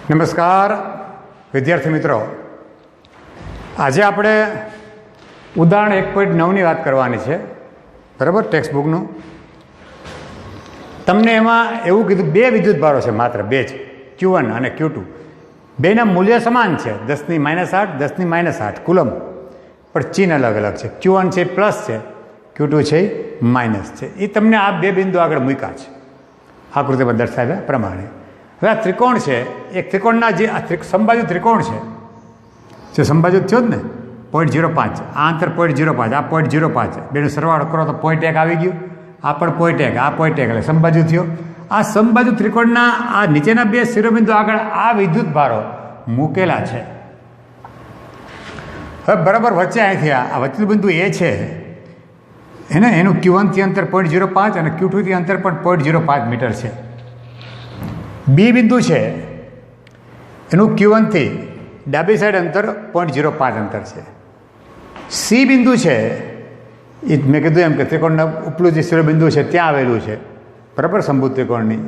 નમસ્કાર વિદ્યાર્થી મિત્રો, આજે આપણે ઉદાહરણ 1.9ની વાત કરવાની છે. બરાબર, ટેક્સ્ટ બુકનું. તમને એમાં એવું કીધું બે વિદ્યુતભારો છે, માત્ર બે જ, Q1 અને Q2. બેના મૂલ્ય સમાન છે, 10⁻8 10⁻8 કુલમ, પણ ચિહ્ન અલગ અલગ છે. Q1 છે પ્લસ છે, Q2 છે માઇનસ છે. એ તમને આ બે બિંદુ આગળ મૂક્યા છે આકૃતિમાં દર્શાવ્યા પ્રમાણે. હવે આ ત્રિકોણ છે, એક ત્રિકોણના જે સમબાજુ ત્રિકોણ છે, જે સમબાજુ થયો જ ને 0.05, આ અંતર 0.05, આ 0.05, બેનો સરવાળો કરો તો 0.1 આવી ગયું, આ પણ 0.1, આ 0.1, એટલે સમબાજુ થયો. આ સમબાજુ ત્રિકોણના આ નીચેના બે શિરોબિંદુ આગળ આ વિદ્યુત ભારો મૂકેલા છે. હવે બરાબર વચ્ચે અહીંથી આ વચ્ચેનું બિંદુ એ છે એને એનું Q1 થી અંતર 0.05 અને Q2 થી અંતર પણ 0.05 મીટર છે. બી બિંદુ છે એનું Q1 થી ડાબી સાઈડ અંતર 0.05 અંતર છે. સી બિંદુ છે એ મેં કીધું એમ કે ત્રિકોણના ઉપલું જે શિરોબિંદુ છે ત્યાં આવેલું છે, બરાબર, સમભુજ ત્રિકોણની.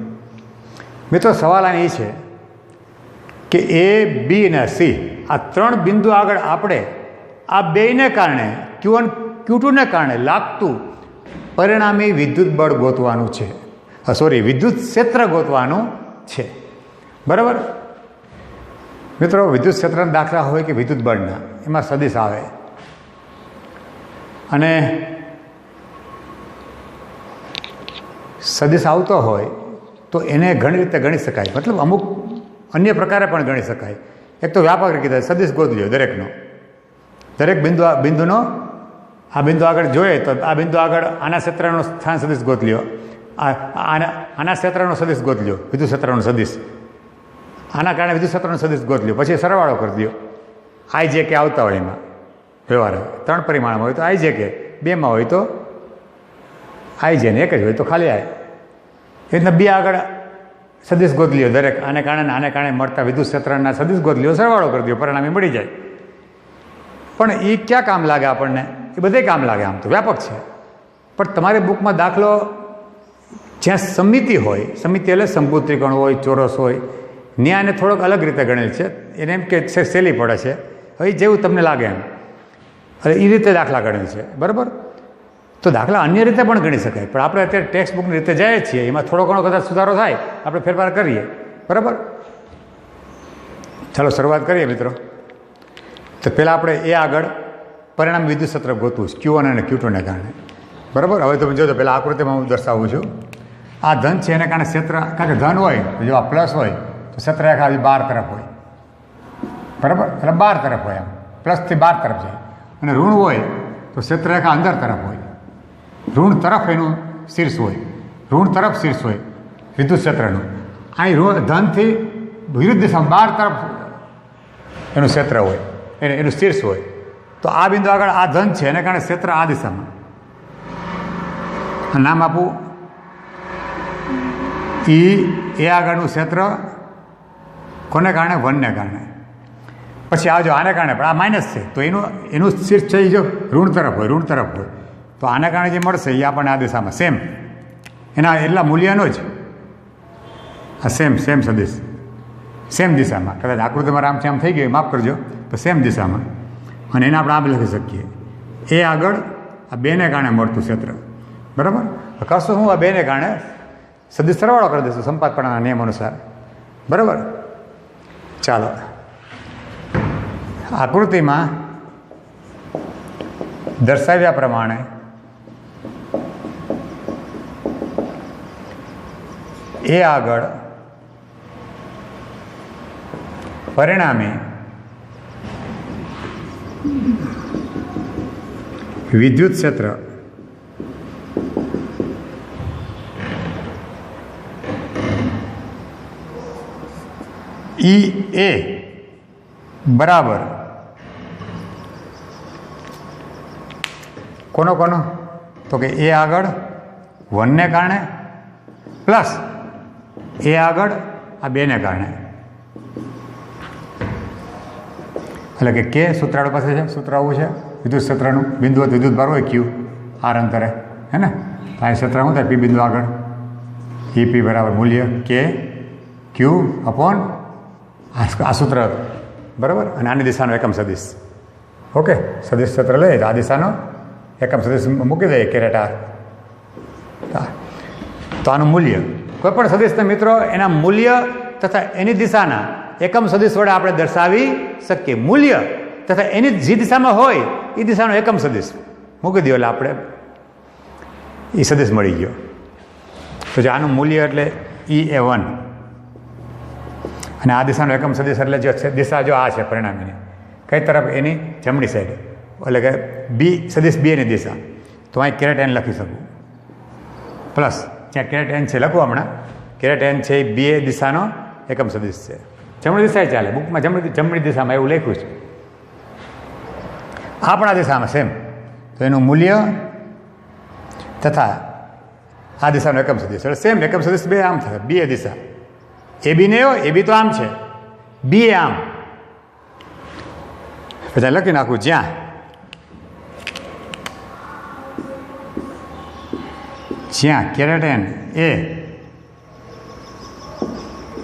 મિત્રો, સવાલ આ એ છે કે એ, બી અને સી આ ત્રણ બિંદુ આગળ આપણે આ બેયને કારણે Q1 Q2ને કારણે લાગતું પરિણામી વિદ્યુત બળ ગોતવાનું છે, વિદ્યુત ક્ષેત્ર ગોતવાનું છે. બરાબર મિત્રો, વિદ્યુત ક્ષેત્રના દાખલા હોય કે વિદ્યુત બળના, એમાં સદિશ આવે અને સદિશ આવતો હોય તો એને ઘણી રીતે ગણી શકાય, મતલબ અમુક અન્ય પ્રકારે પણ ગણી શકાય. એક તો વ્યાપક રીતે સદિશ ગોતી લો દરેકનો, દરેક બિંદુનો. આ બિંદુ આગળ જોઈએ તો આ બિંદુ આગળ આના ક્ષેત્રનો સ્થાન સદિશ ગોત લ્યો, આના ક્ષેત્રનો સદિશ ગોત લ્યો, વિદ્યુત ક્ષેત્રનો સદિશ, આના કારણે વિદ્યુત ક્ષેત્રનો સદિશ ગોત લ્યો, પછી સરવાળો કરી દો. આઈ જે કે આવતા હોય એમાં વ્યવહાર 3 પરિમાણમાં હોય તો આઈ જે કે, 2માં હોય તો આઈ જે ને 1 જ હોય તો ખાલી આઈ. એ રીતના બે આગળ સદિશ ગોત લ્યો દરેક, આને કારણે મળતા વિદ્યુત ક્ષેત્રના સદિશ ગોત લ્યો, સરવાળો કરી દો, પરિણામે મળી જાય. પણ એ ક્યાં કામ લાગે આપણને? એ બધે કામ લાગે, આમ તો વ્યાપક છે. પણ તમારી બુકમાં દાખલો જ્યાં સમિતિ હોય, સમિતિ એટલે સમભુજ ત્રિકોણ હોય, ચોરસ હોય, ત્યાં એને થોડોક અલગ રીતે ગણેલ છે, એને એમ કે સહેલી પડે છે. હવે જેવું તમને લાગે એમ, એટલે એ રીતે દાખલા ગણેલ છે. બરાબર, તો દાખલા અન્ય રીતે પણ ગણી શકાય, પણ આપણે અત્યારે ટેક્સ્ટ બુકની રીતે જઈએ છીએ, એમાં થોડો ઘણો કદાચ સુધારો થાય, આપણે ફેરફાર કરીએ. બરાબર, ચાલો શરૂઆત કરીએ મિત્રો. તો પહેલાં આપણે એ આગળ પરિણામ વિદ્યુત ક્ષેત્ર ગોતવું છે Q1 અને Q2ને કારણે. બરાબર, હવે તમે જોજો, પહેલાં આકૃતિમાં હું દર્શાવું છું. આ ધન છે એને કારણે ક્ષેત્ર, કારણ કે ધન હોય તો જો આ પ્લસ હોય તો ક્ષેત્ર રેખા આવી 12 તરફ હોય. બરાબર, એટલે 12 તરફ હોય, આમ પ્લસથી 12 તરફ જાય. અને ઋણ હોય તો ક્ષેત્ર રેખા અંદર તરફ હોય, ઋણ તરફ એનું શીર્ષ હોય, ઋણ તરફ શીર્ષ હોય વિદ્યુત ક્ષેત્રનું. અહીં ધનથી વિરુદ્ધ દિશામાં 12 તરફ એનું ક્ષેત્ર હોય, એનું શીર્ષ હોય. તો આ બિંદુ આગળ આ ધન છે એને કારણે ક્ષેત્ર આ દિશામાં, નામ આપું એ આગળનું ક્ષેત્ર કોને કારણે? 1ને કારણે. પછી આ જો આને કારણે પણ આ માઇનસ છે તો એનું શીર્ષ છે જો ઋણ તરફ હોય, તો આને કારણે જે મળશે એ આપણને આ દિશામાં સેમ એના એટલા મૂલ્યનો જ આ સેમ સદિશ સેમ દિશામાં, કદાચ આકૃતિમાં આમ થઈ ગયું, માફ કરજો, તો સેમ દિશામાં. અને એને આપણે આમ લખી શકીએ, એ આગળ આ બેને કારણે મળતું ક્ષેત્ર. બરાબર, કશું હું આ બેને કારણે સદિશ સરવાળો કરી દઈશું સંપાતપણાના નિયમ અનુસાર. બરાબર, ચાલો આકૃતિમાં દર્શાવ્યા પ્રમાણે એ આગળ પરિણામે વિદ્યુત ક્ષેત્ર E A બરાબર કોનો તો કે એ આગળ 1ને કારણે પ્લસ એ આગળ આ 2ને કારણે. એટલે કે સૂત્ર આપણી પાસે છે, સૂત્ર આવું છે વિદ્યુત ક્ષેત્રનું. બિંદુ વિદ્યુત ભાર હોય Q આર અંતરે, હે ને? આ ક્ષેત્ર શું થાય? પી બિંદુ આગળ EP બરાબર મૂલ્ય K Q/R આ સૂત્ર બરાબર. અને આની દિશાનો એકમ સદિશ. ઓકે, સદિશ સૂત્ર લઈએ તો આ દિશાનો એકમ સદિશ મૂકી દઈએ કેરેટ આર. તો આનું મૂલ્ય કોઈ પણ સદિશના મિત્રો એના મૂલ્ય તથા એની દિશાના એકમ સદિશ વડે આપણે દર્શાવી શકીએ. મૂલ્ય તથા એની જે દિશામાં હોય એ દિશાનો એકમ સદિશ મૂકી દો એટલે આપણે એ સદિશ મળી ગયો. તો જે આનું મૂલ્ય એટલે E(a1) અને આ દિશાનો એકમ સદિશ એટલે જો દિશા જો આ છે પરિણામીની કઈ તરફ એની જમણી સાઈડ એટલે કે બી સદિશ બીની દિશા. તો અહીં કેરેટ એન લખી શકું પ્લસ ત્યાં કેરેટ એન છે લખું હમણાં. કેરેટ એન છે એ બે દિશાનો એકમ સદિશ છે. જમણી દિશા ચાલે બુકમાં જમણી દિશામાં એવું લખ્યું છે. આપણા દિશામાં સેમ. તો એનું મૂલ્ય તથા આ દિશાનો એકમ સદિશ એટલે સેમ એકમ સદિશ બે આમ થશે. બે દિશા એ બી ને એ બી તો આમ છે, બી એ આમ. પછી લખી નાખું જ્યાં કેરેટ એન એ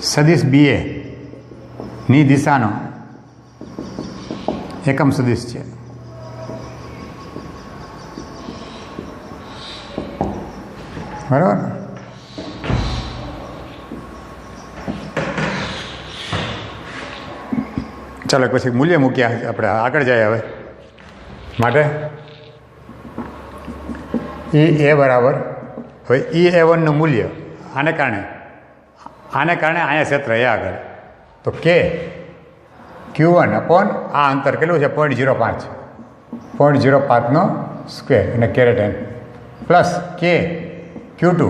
સદિશ બી એ ની દિશાનો એકમ સદિશ છે. બરાબર. ચાલો પછી મૂલ્ય મૂક્યા આપણે આગળ જાય હવે. માટે E(a) બરાબર હવે E(a1) નું મૂલ્ય આને કારણે અહીંયા ક્ષેત્ર એ આગળ તો Q1 અપોન આ અંતર કેટલું છે 0.05 0.05નો સ્ક્વેર અને કેરેટ એન પ્લસ Q2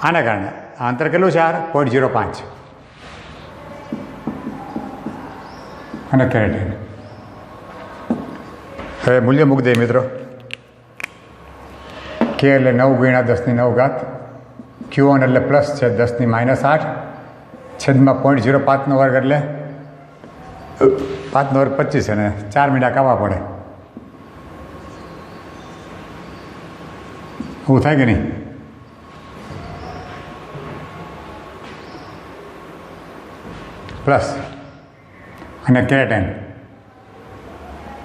આને કારણે આ અંતર કેટલું છે 0.05 અને કેરેટ એન. હવે મૂલ્ય મૂકી દઈએ મિત્રો. K એટલે 9 ગુણ્યા 10⁹ Q1 એટલે પ્લસ છે 10⁻8 છેદમાં 0.05નો વર્ગ એટલે 5નો વર્ગ 25 અને 4 મીંડા કાપવા પડે. એવું થાય કે નહીં? પ્લસ અને કેરેટ એન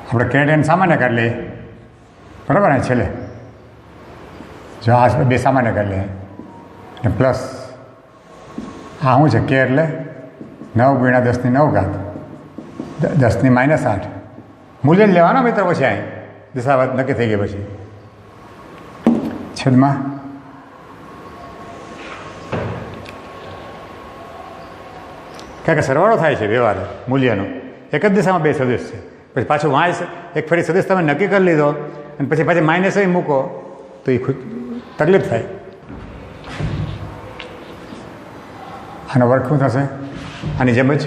આપણે કેરેટ એન સામાન્ય કરી લઈએ બરાબર ને છેલ્લે જો આ બે સામાન્ય કરી લઈએ અને પ્લસ આ શું છે કે એટલે 9 ગુણ્યા 10⁹ 10⁻8 મૂલ્ય જ લેવાનો મિત્રો. પછી અહીં દિશાવત નક્કી થઈ ગઈ પછી છેદમાં કારણ કે સરવાળો થાય છે વ્યવહાર મૂલ્યનો. એક જ દિશામાં બે સદિશ છે પછી પાછું વાંચ એક ફરી સદિશ તમે નક્કી કરી લીધો અને પછી માઇનસ અહીં મૂકો તો એ તકલીફ થાય. આનો વર્ગ શું થશે? આની જેમ જ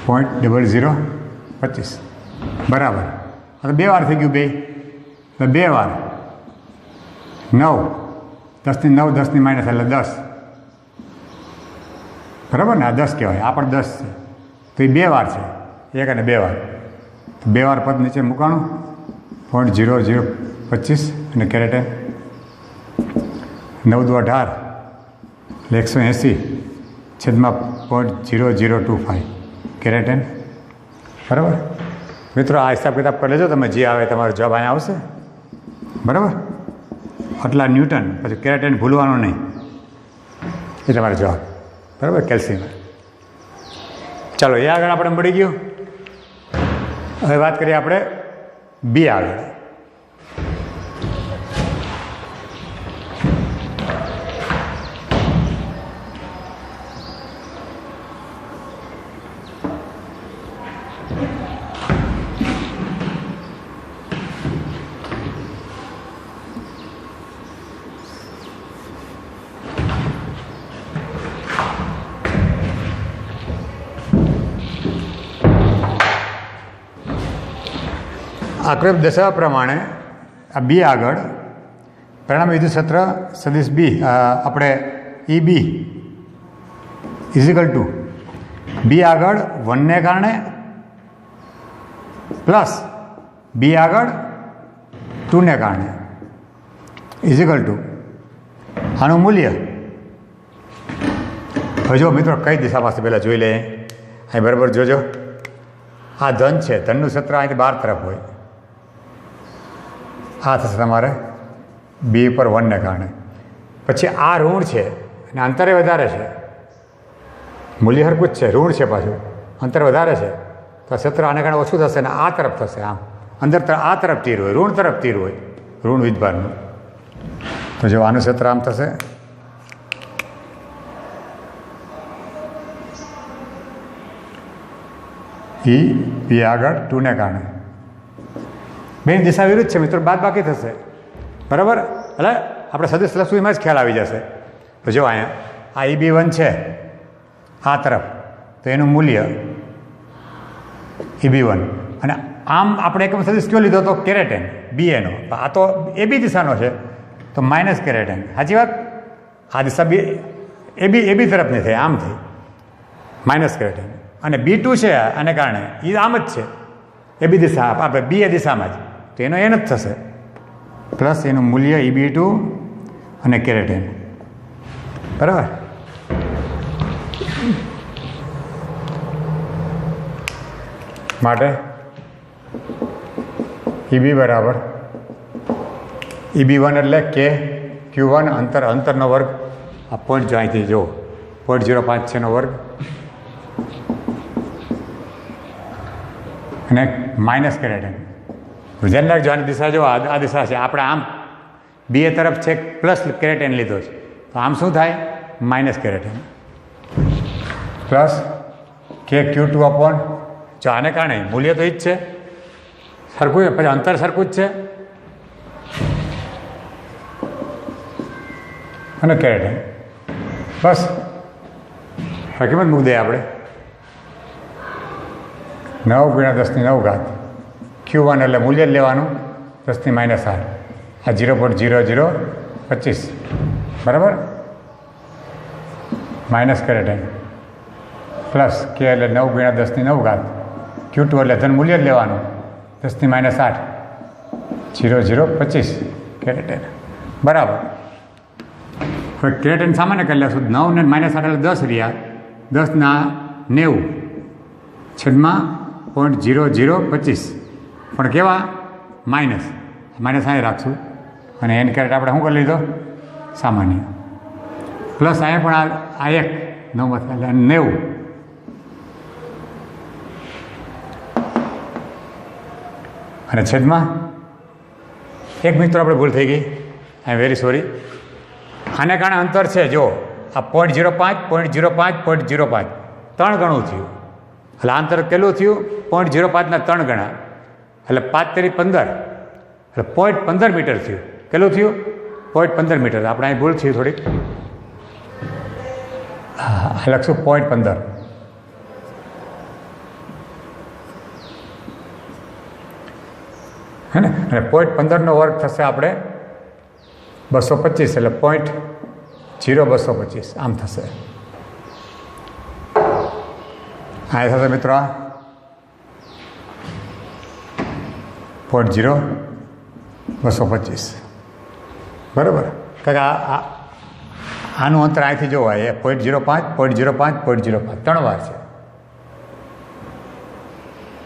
.0025 બરાબર. હવે બે વાર થઈ ગયું બે એટલે બે વાર 9 10⁹ 10⁻, એટલે 10 બરાબર ને. આ 10 કહેવાય, આ પણ 10 છે તો એ બે વાર છે, એક અને બે વાર. તો બે વાર પદ નીચે મૂકવાનું .0025 અને કેરેટ 9 દુ 18 એટલે 180 છેદમાં .0025 કેરેટ બરાબર. મિત્રો આ હિસાબ કિતાબ કરી લેજો તમે, જે આવે તમારો જવાબ અહીંયા આવશે બરાબર. આટલા ન્યૂટન પછી કેરેટ ભૂલવાનું નહીં એ તમારો જવાબ બરાબર કેલ્શિયમ. ચાલો એ આગળ આપણે મળી ગયું. હવે વાત કરીએ આપણે બી આગળ. આકૃતિ દર્શાવ્યા પ્રમાણે આ બી આગળ પરિણામી વિદ્યુત ક્ષેત્ર સદિશ બી આપણે ઈ બી ઇઝિકલ ટુ બી આગળ 1ને કારણે પ્લસ બી આગળ 2ને કારણે ઇઝિકલ ટુ આનું મૂલ્ય. હવે જો મિત્રો કઈ દિશામાં છે પહેલાં જોઈ લે. અહીં બરાબર જોજો, આ ધન છે, ધનનું ક્ષેત્ર અહીંથી 12 તરફ હોય. આ થશે તમારે બી પર 1ને કારણે. પછી આ ઋણ છે અને અંતરે વધારે છે, મૂલ્ય હરકું જ છે, ઋણ છે, પાછું અંતર વધારે છે, તો ક્ષેત્ર આને કારણે ઓછું થશે અને આ તરફ થશે. આમ અંદર આ તરફ તીર હોય, ઋણ તરફ તીર હોય, ઋણ વીજભારનું. તો જો આનું ક્ષેત્ર આમ થશે, એ આગળ 2ને કારણે. બેની દિશા વિરુદ્ધ છે મિત્રો, બાદ બાકી થશે. બરાબર, એટલે આપણે સદિશ લખશું એમાં જ ખ્યાલ આવી જશે. તો જો અહીંયા આ EB1 છે આ તરફ, તો એનું મૂલ્ય EB1. અને આમ આપણે એકમ સદિશ કયો લીધો તો કેરેટેન BA નો. આ તો AB દિશાનો છે તો માઇનસ કેરેટેન. સાચી વાત. આ દિશા AB તરફની થઈ, આમ થઈ માઇનસ કેરેટેન. અને B2 છે આને કારણે, એ આમ જ છે, AB દિશા, આપણે BA દિશામાં જ, તો એનો એન જ થશે, પ્લસ એનું મૂલ્ય EB2 અને કેરેટેન. બરાબર. માટે EB બરાબર EB1 એટલે કે Q1 અંતરનો વર્ગ. આ પોઈન્ટ જો અહીંથી જો 0.05 છે નો વર્ગ અને માઇનસ કેરેટેન. ધ્યાન રાખજો, આની દિશા જો આ દિશા છે, આપણે આમ BA તરફ છે પ્લસ કેરેટેન લીધો છે, તો આમ શું થાય માઇનસ કેરેટેન પ્લસ KQ2 અપોન. જો આને કારણે મૂલ્ય તો એ જ છે, સરખું, પછી અંતર સરખું જ છે અને કેરેટેન. બસ હકીમત મૂકી દઈએ આપણે. 9 × 10⁹ Q1 એટલે મૂલ્ય જ લેવાનું 10⁻8. આ 0.0025 બરાબર, માઇનસ કેરેટેન પ્લસ K એટલે 9 × 10⁹. Q2 એટલે ધન મૂલ્ય જ લેવાનું 10⁻8 0.025 કેરેટેન. બરાબર. હવે કેરેટેન સામાન્ય કરી લેશું. 9 ને -8 એટલે 10 રહ્યા, 10×90 છેદમાં 0.0025, પણ કેવા માઇનસ અહીં રાખશું. અને એન કેરેટ આપણે શું કરી લીધો સામાન્ય, પ્લસ અહીંયા પણ આ 1 9 એટલે 90 અને છેદમાં 1. મિત્રો આપણે ભૂલ થઈ ગઈ, આઈ એમ વેરી સોરી. આને કારણે અંતર છે જો આ 0.05 3 ગણું થયું, એટલે આ અંતર કેટલું થયું 0.05ના 3 ગણા, એટલે 5 તેરી 15, એટલે 0.15 મીટર થયું. કેટલું થયું 0.15 મીટર. આપણે અહીં ભૂલ થયું થોડીક, હા લખશું 0.15. હે ને, અને 0.15નો વર્ગ થશે આપણે 225, એટલે 0.0225 આમ થશે. આ થશે મિત્રો 0.0225 બરાબર. કારણ કે આનું અંતર અહીંથી જોવાય 0.05 3 વાર છે,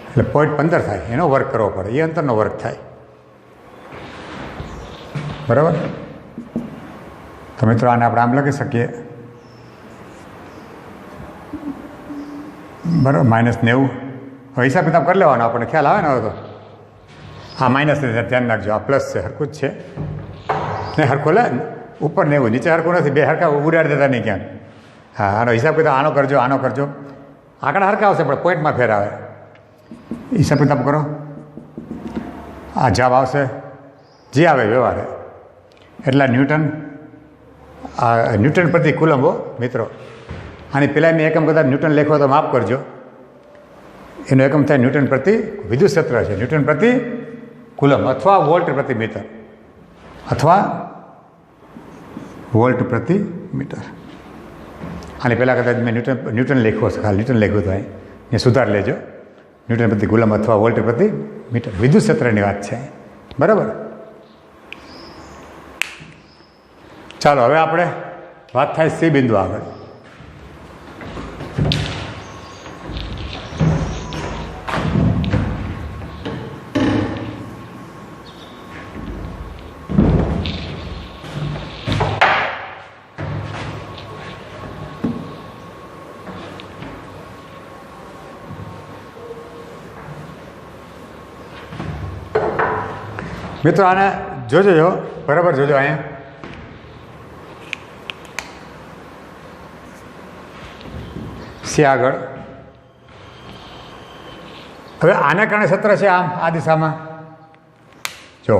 એટલે 0.15 થાય, એનો વર્ક કરવો પડે, એ અંતરનો વર્ક થાય. બરાબર. તો મિત્રો આને આપણે આમ લખી શકીએ બરાબર, -90. હવે હિસાબ કિતાબ કરી લેવાનો, આપણને ખ્યાલ આવે ને. હવે તો આ માઇનસ ધ્યાન રાખજો, આ પ્લસ છે, હરખું જ છે ને, હરખું લે ઉપર 90, નીચે હરખું નથી, બે હરખા ઉડાડી દેતા નહીં ક્યાંક. હા, આનો હિસાબ કિતાબ આનો કરજો, આંકડા હરખા આવશે પણ પોઈન્ટમાં ફેર આવે. હિસાબ કિતાબ કરો, આ જવાબ આવશે જે આવે વ્યવહારે એટલા ન્યૂટન. આ ન્યૂટન પ્રતિ કુલમ હો મિત્રો. આની પહેલાં મેં એકમ કદાચ ન્યૂટન લખ્યો તો માફ કરજો, એનો એકમ થાય ન્યૂટન પ્રતિ વિદ્યુત ક્ષેત્ર છે, ન્યૂટન પ્રતિ કુલમ અથવા વોલ્ટ પ્રતિ મીટર અથવા વોલ્ટ પ્રતિ મીટર. આની પહેલાં કદાચ મેં ન્યૂટન લખ્યો છે, ખાલી ન્યૂટન લખ્યું હતું, એ સુધાર લેજો. ન્યૂટન પ્રતિ કુલમ અથવા વોલ્ટ પ્રતિ મીટર વિદ્યુત ક્ષેત્રની વાત છે, બરાબર. ચાલો હવે આપણે વાત થાય સી બિંદુ આગળ. મિત્રો આને જોજો બરાબર જોજો. અહીંયા સી આગળ. હવે આના કારણે સત્ર છે આમ આ દિશામાં જો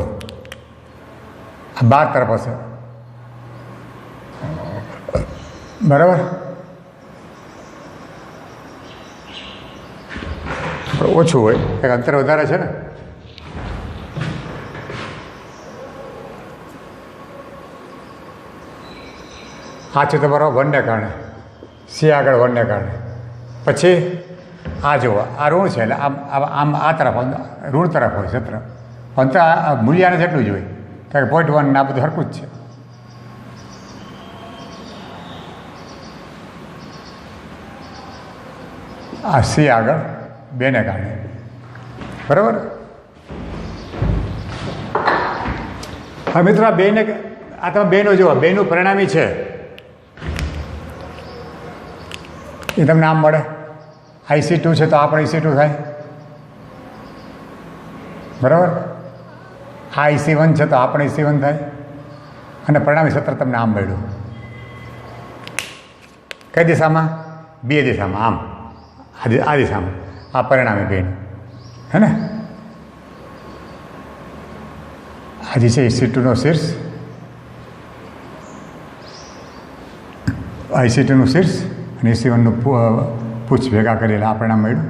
આ 12 તરફ હશે બરાબર. ઓછું હોય એક અંતર વધારે છે ને. આ છે તમારો 1 ને કારણે, સી આગળ 1 ને કારણે. પછી આ જુઓ આ ઋણ છે એટલે આમ આમ આ તરફ ઋણ તરફ હોય સત્ર. અંતર મૂલ્યાને જેટલું જ હોય કારણ કે 0.1 ને આ બધું સરખું જ છે. આ સી આગળ 2 ને કારણે બરાબર. હવે મિત્રો આ 2 ને આ તમે 2 નો જુઓ 2 નું પરિણામી છે એ તમને આમ મળે. IC2 છે તો આ પણ IC2 થાય બરાબર. આ IC1 છે તો આ પણ IC1 થાય અને પરિણામી સત્ર તમને આમ મળ્યું. કઈ દિશામાં? 2 દિશામાં આમ આ દિશામાં આ પરિણામી 2 હે ને. આ જે છે IC2 નો શીર્ષ, IC2 નું શીર્ષ અને IC1 નું પૂછ ભેગા કરેલા આ પરિણામ મળ્યું.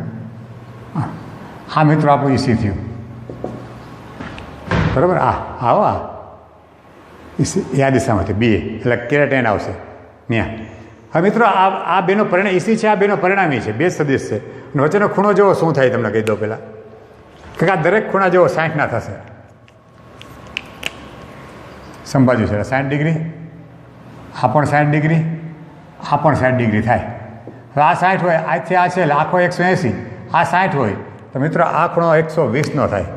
હા મિત્રો આપણું IC થયું બરાબર. આવો આ દિશામાંથી 2 એટલે કેરેટ એન આવશે ત્યાં. હવે મિત્રો આ 2 નો પરિણામ IC છે, આ 2 નો પરિણામી છે, 2 સદિશ છે. અને વચ્ચેનો ખૂણો જેવો શું થાય તમને કહી દો પહેલાં કે આ દરેક ખૂણા જેવો 60 ના થશે. સંબાજુ છે 60 ડિગ્રી, આ પણ 60 ડિગ્રી, આ પણ 60 ડિગ્રી થાય. હવે આ 60 હોય આજથી આ છે એટલે આખો 180, આ 60 હોય તો મિત્રો આ ખૂણો 120 નો થાય.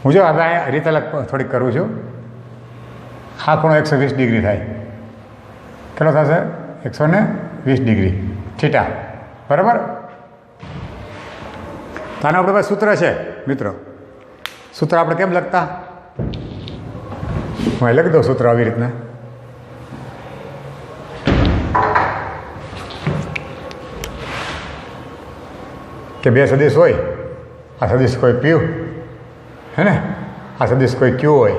હું જો હવે રીત અલગ થોડીક કરું છું. આ ખૂણો 120 ડિગ્રી થાય. કેટલો થશે? 120 ડિગ્રી થીટા બરાબર. તો આનું આપણે પાસે સૂત્ર છે મિત્રો. સૂત્ર આપણે કેમ લખતા? હું લખી દઉં સૂત્ર આવી રીતના. કે 2 સદિશ હોય, આ સદિશ કોઈ P હે ને, આ સદિશ કોઈ Q હોય.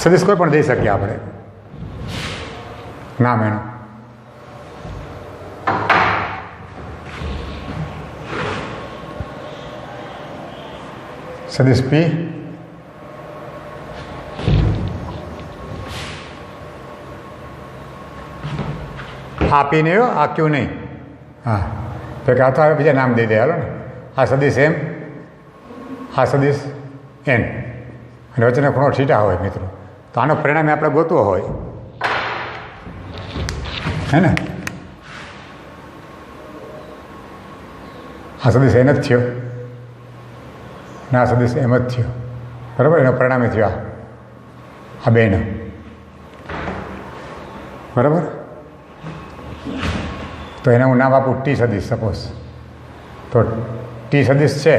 સદિશ કોઈ પણ દઈ શકીએ આપણે નામ એનું. સદિશ P આ P નહીં, આ Q નહીં. હા તો કે અથવા બીજા નામ દઈ દે હાલો ને. આ સદિશ M, આ સદિશ N અને વચ્ચેનો ખૂણો થીટા હોય મિત્રો. તો આનો પરિણામે આપણે ગોતવો હોય હે ને. આ સદિશ N જ થયો ને આ સદિશ M જ થયો બરાબર. એનો પરિણામે થયો આ 2 નો બરાબર. તો એને હું નામ આપું T સદિશ સપોઝ. તો T સદિશ છે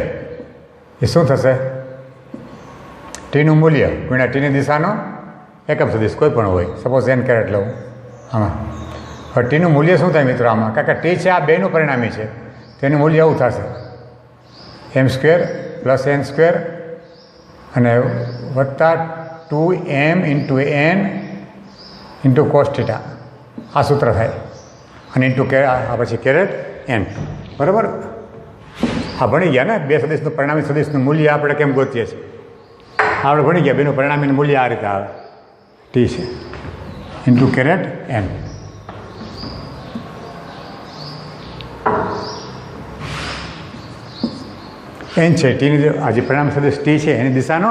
એ શું થશે? ટીનું મૂલ્ય ગુણ્યા ટીની દિશાનો એકમ સદિશ કોઈ પણ હોય. સપોઝ N કેરેટ લઉં આમાં. હવે ટીનું મૂલ્ય શું થાય મિત્રો આમાં? કારણ કે T છે આ 2 નું પરિણામી છે. તેનું મૂલ્ય એવું થશે m² + n² અને વત્તા 2m × n × cos θ. આ સૂત્ર થાય. અને ઇન્ટુ આ પછી કેરેટ N બરાબર. હા ભણી ગયા ને 2 સદિશનું પરિણામી સદિશનું મૂલ્ય આપણે કેમ ગોતીએ છીએ. આપણે ભણી ગયા 2 નું પરિણામીનું મૂલ્ય આ રીતે આવે. T છે ઇન્ટુ કેરેટ N. N છે ટીની આ જે પરિણામી સદિશ T છે એની દિશાનો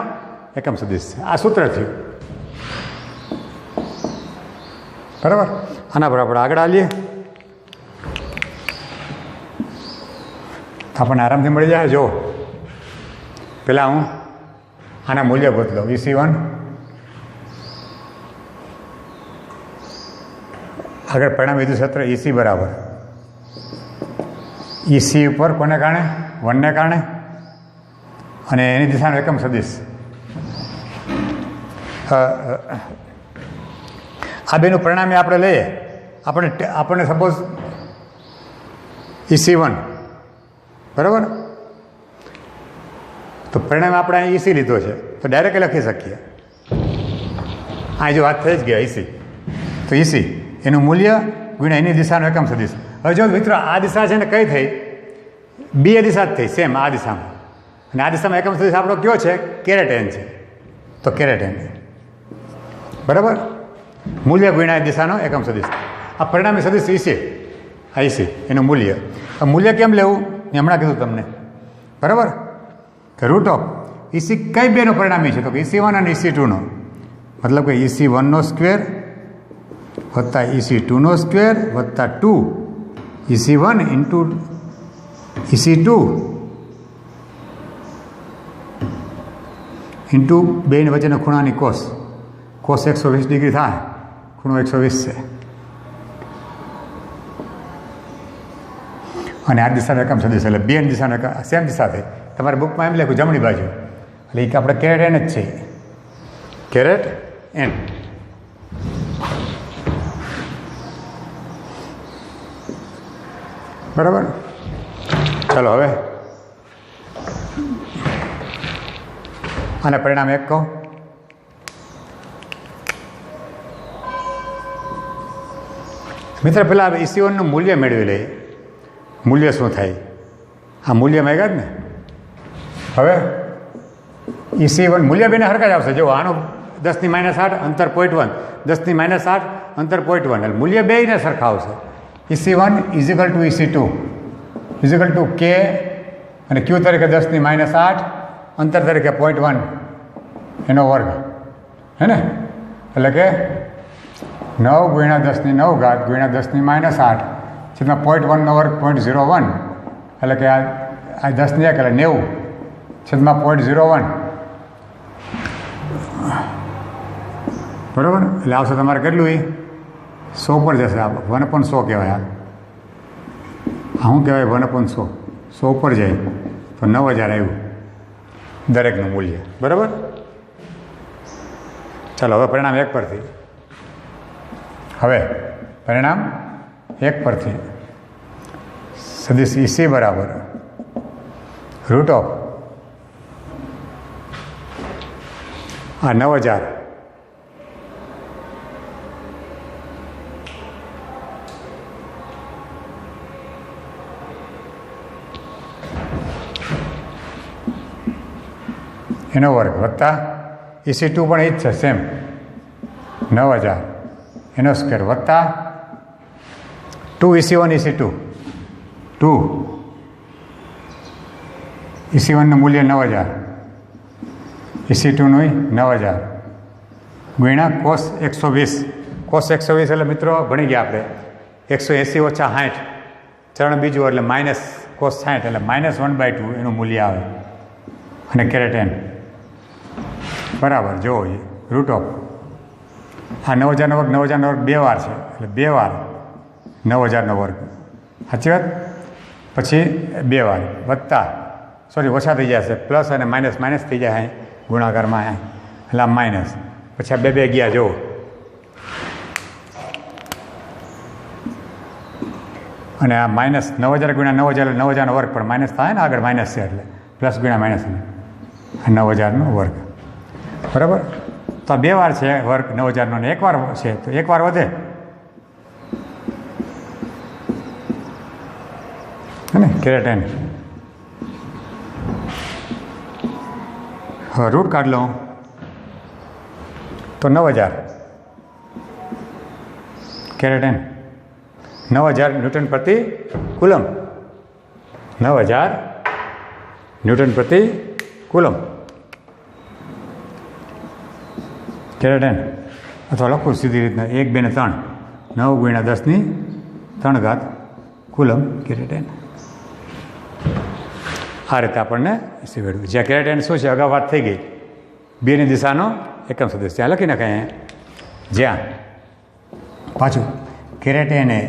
એકમ સદિશ છે. આ સૂત્ર થયું બરાબર. આના પર આપણે આગળ હાલીએ, આપણને આરામથી મળી જાય. જો પહેલાં હું આના મૂલ્ય બદલો. EC1 આગળ પરિણામ વિદ્યુત ક્ષેત્ર EC બરાબર EC ઉપર કોને કારણે? 1 ને કારણે, અને એની દિશાનો એકમ સદિશ. આ બેનું પરિણામે આપણે લઈએ, આપણને સપોઝ EC1 બરાબર, તો પરિણામે આપણે અહીં EC લીધો છે, તો ડાયરેક્ટ લખી શકીએ. આ જો વાત થઈ જ ગયા EC, તો EC એનું મૂલ્ય ગુણ્યા એની દિશાનો એકમ સદિશ. હવે જો મિત્રો આ દિશા છે ને કઈ થઈ? બે દિશા જ થઈ સેમ આ દિશામાં, અને આ દિશામાં એકમ સદિશ આપણો કયો છે? કેરેટ n છે. તો કેરેટ n બરાબર, મૂલ્ય ગુણ્યા દિશાનો એકમ સદિશ. આ પરિણામી સદિશ EC, આ EC એનું મૂલ્ય. આ મૂલ્ય કેમ લેવું મેં હમણાં કીધું તમને, બરાબર, કે રૂટ ઓફ EC કઈ બેનો પરિણામી છે? તો કે EC1 અને EC2નો, મતલબ કે EC1નો સ્ક્વેર વત્તા EC2નો સ્ક્વેર વત્તા 2 EC1 ઇન્ટુ EC2 ઇન્ટુ બેની વચ્ચેના ખૂણાની કોસ 120 ડિગ્રી થાય, ખૂણો 120 છે, અને આ દિશાનો એકમ સદિશ એટલે બેની દિશાનો સેમ દિશા થઈ. તમારી બુકમાં એમ લખ્યું જમણી બાજુ, એટલે એ આપણે કેરેટ n જ છે, કેરેટ n. બરાબર. ચાલો હવે આના પરિણામ એક કહો. મિત્ર પહેલાં EC1નું મૂલ્ય મેળવી લઈએ. મૂલ્ય શું થાય? આ મૂલ્ય માંગ્યા જ ને. હવે EC1 મૂલ્ય બેને હરખા જ આવશે. જો આનું 10⁻8 અંતર 0.1, 10⁻8 અંતર 0.1, એટલે મૂલ્ય બેયને સરખા આવશે. EC1 is equal to EC2 is equal to K, અને Q તરીકે 10⁻8 અંતર તરીકે 0.1 એનો વર્ગ, હે ને? એટલે કે 9 ગુણ્યા 10⁹ ગુણ્યા 10⁻8 છેદમાં 0.1નો વર્ગ 0.01, એટલે કે આ 10 ને 1 એટલે 90 છેદમાં 0.01, બરાબર. એટલે આવશે તમારે કેટલું? એ 100 પર જશે. આ 1/100 કહેવાય. આ શું કહેવાય? 1/100. 100 પર જાય તો 9000 આવ્યું દરેકનું મૂલ્ય, બરાબર. ચાલો હવે પરિણામ 1 પરથી, હવે પરિણામ 1 પરથી સદિશ EC બરાબર રૂટ ઓફ આ 9000 એનો વર્ગ વત્તા EC2 પણ એ જ છે સેમ 9000 એનો સ્ક્વેર વત્તા 2 EC1 EC2 2 EC1નું મૂલ્ય 9000 EC2નું 9000 ગુણ્યા cos 120. cos 120 એટલે મિત્રો ભણી ગયા આપણે 180 ઓછા 60 ચરણ બીજું એટલે માઇનસ cos 60 એટલે -1/2 એનું મૂલ્ય આવે, અને કેરેટ n બરાબર. જો રૂટ ઓફ આ 9000નો વર્ગ 9000નો વર્ગ 2 વાર છે, એટલે 2 વાર 9000નો વર્ગ, સાચી વાત. પછી 2 વાર વત્તા સોરી ઓછા થઈ જશે, પ્લસ અને માઇનસ માઇનસ થઈ જાય અહીં ગુણાકારમાં, એટલે આ માઇનસ, પછી આ 2 ગયા. જુઓ અને આ માઇનસ 9000 ગુણ્યા 9000 એટલે 9000નો વર્ગ, પણ માઇનસ થાય ને આગળ માઇનસ છે એટલે પ્લસ ગુણ્યા માઇનસ 9000નો વર્ગ, બરાબર. તો આ 2 વાર છે વર્ગ 9000નો, ને 1 વાર છે તો 1 વાર વધે, હે ને? Caret n. હવે રૂટ કાઢ લો તો 9000 કેરેટ n 9000 ન્યૂટન પ્રતિ કુલમ, 9000 ન્યૂટન પ્રતિ કુલમ કેરેટ n. અથવા લખું સીધી રીતના 1, 2 ને 3 9 × 10⁻³ કુલમ કેરેટેન. આ રીતે આપણને શીખવ્યું. જ્યાં કેરેટેન શું છે, અગાઉ વાત થઈ ગઈ, બેની દિશાનો એકમ સદિશ. ત્યાં લખી નાખાય, જ્યાં પાછું કેરેટેન એ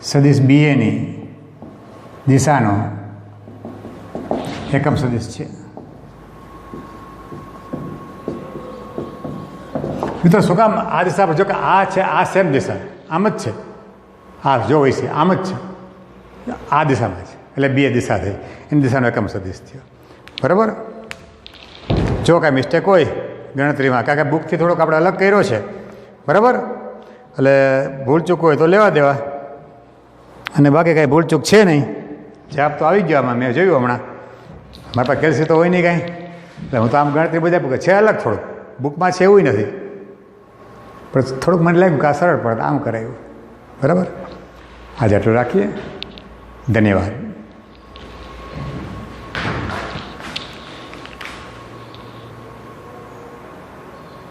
સદિશ બીએની દિશાનો એકમ સદિશ છે. મિત્રો શું કામ આ દિશા પર? જો કે આ છે, આ સેમ દિશા આમ જ છે, આ જો હોય છે આમ જ છે, આ દિશામાં છે, એટલે બે દિશા થઈ, એની દિશાનો એકમ સદિશ થયો. બરાબર. જો કાંઈ મિસ્ટેક હોય ગણતરીમાં, કારણ કે બુકથી થોડોક આપણે અલગ કર્યો છે, બરાબર, એટલે ભૂલચૂક હોય તો લેવા દેવા, અને બાકી કાંઈ ભૂલચૂક છે નહીં. જવાબ તો આવી ગયો આમાં, મેં જોયું હમણાં. મારા પાસે કેલ્સી તો હોય નહીં કાંઈ, એટલે હું તો આમ ગણતરી બધા છે અલગ, થોડુંક બુકમાં છે એવું નથી, પણ થોડુંક મને લાગ્યું કે આ સરળ પડે, આમ કરાયું. બરાબર. આજે આટલું રાખીએ. ધન્યવાદ.